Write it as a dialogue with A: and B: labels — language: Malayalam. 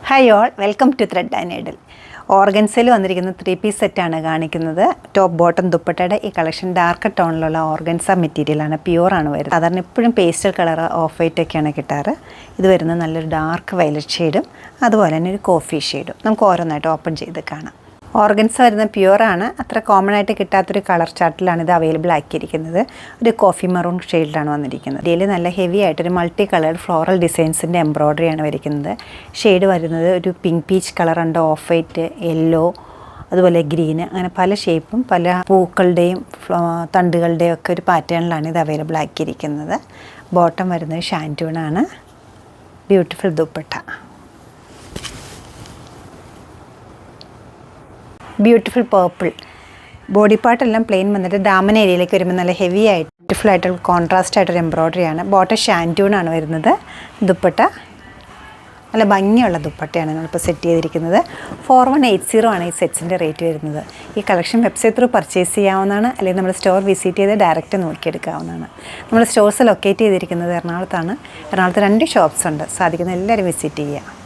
A: Hi all, welcome to thread and needle. ഓർഗൻസയിൽ വന്നിരിക്കുന്ന 3 പീസ് സെറ്റാണ് കാണിക്കുന്നത്. ടോപ്പ് ബോട്ടം ദുപ്പട്ടയുടെ ഈ കളക്ഷൻ ഡാർക്ക് ടോണിലുള്ള ഓർഗൻസ മെറ്റീരിയലാണ്, പ്യുവറാണ് വരുന്നത്. സാധാരണ എപ്പോഴും പേസ്റ്റൽ കളർ ഓഫ് വൈറ്റ് ഒക്കെയാണ് കിട്ടാറ്. ഇത് വരുന്നത് നല്ലൊരു ഡാർക്ക് വയലറ്റ് ഷെയ്ഡും അതുപോലെ തന്നെ ഒരു കോഫി ഷെയ്ഡും. നമുക്ക് ഓരോന്നായിട്ട് ഓപ്പൺ ചെയ്ത് കാണാം. ഓർഗൻസ വരുന്ന പ്യുവറാണ്, അത്ര കോമൺ ആയിട്ട് കിട്ടാത്തൊരു കളർ ചാർട്ടിലാണ് ഇത് അവൈലബിൾ ആക്കിയിരിക്കുന്നത്. ഒരു കോഫി മെറൂൺ ഷെയ്ഡിലാണ് വന്നിരിക്കുന്നത്. ഇതിൽ നല്ല ഹെവി ആയിട്ടൊരു മൾട്ടി കളേർഡ് ഫ്ലോറൽ ഡിസൈൻസിൻ്റെ എംബ്രോയ്ഡറിയാണ് വരിക്കുന്നത്. ഷെയ്ഡ് വരുന്നത് ഒരു പിങ്ക് പീച്ച് കളറുണ്ട്, ഓഫ് വൈറ്റ്, യെല്ലോ, അതുപോലെ ഗ്രീന്, അങ്ങനെ പല ഷേപ്പും പല പൂക്കളുടെയും തണ്ടുകളുടെയും ഒക്കെ ഒരു പാറ്റേണിലാണ് ഇത് അവൈലബിൾ ആക്കിയിരിക്കുന്നത്. ബോട്ടം വരുന്നത് ഷാൻറ്റൂണാണ്. Beautiful dupatta, beautiful purple. Body പാർട്ടെല്ലാം പ്ലെയിൻ വന്നിട്ട് ദാമൻ ഏരിയയിലേക്ക് വരുമ്പോൾ നല്ല ഹെവി ആയിട്ട് ബ്യൂട്ടിഫുൾ ആയിട്ടുള്ള കോൺട്രാസ്റ്റ് ആയിട്ടൊരു എംബ്രോയ്ഡറിയാണ്. ബോട്ടം ഷാൻറ്റൂണാണ് വരുന്നത്. ദുപ്പട്ട നല്ല ഭംഗിയുള്ള ദുപ്പട്ടയാണ് നമ്മളിപ്പോൾ സെറ്റ് ചെയ്തിരിക്കുന്നത്. 4180 ആണ് ഈ സെറ്റ്സിൻ്റെ റേറ്റ് വരുന്നത്. ഈ കളക്ഷൻ വെബ്സൈറ്റ് ത്രൂ പർച്ചേസ് ചെയ്യാവുന്നതാണ്, അല്ലെങ്കിൽ നമ്മൾ സ്റ്റോർ വിസിറ്റ് ചെയ്ത് ഡയറക്റ്റ് നോക്കിയെടുക്കാവുന്നതാണ്. നമ്മൾ സ്റ്റോഴ്സ് ലൊക്കേറ്റ് ചെയ്തിരിക്കുന്നത് എറണാകുളത്താണ്. എറണാകുളത്ത് 2 ഷോപ്സ് ഉണ്ട്. സാധിക്കുന്ന എല്ലാവരും വിസിറ്റ് ചെയ്യുക.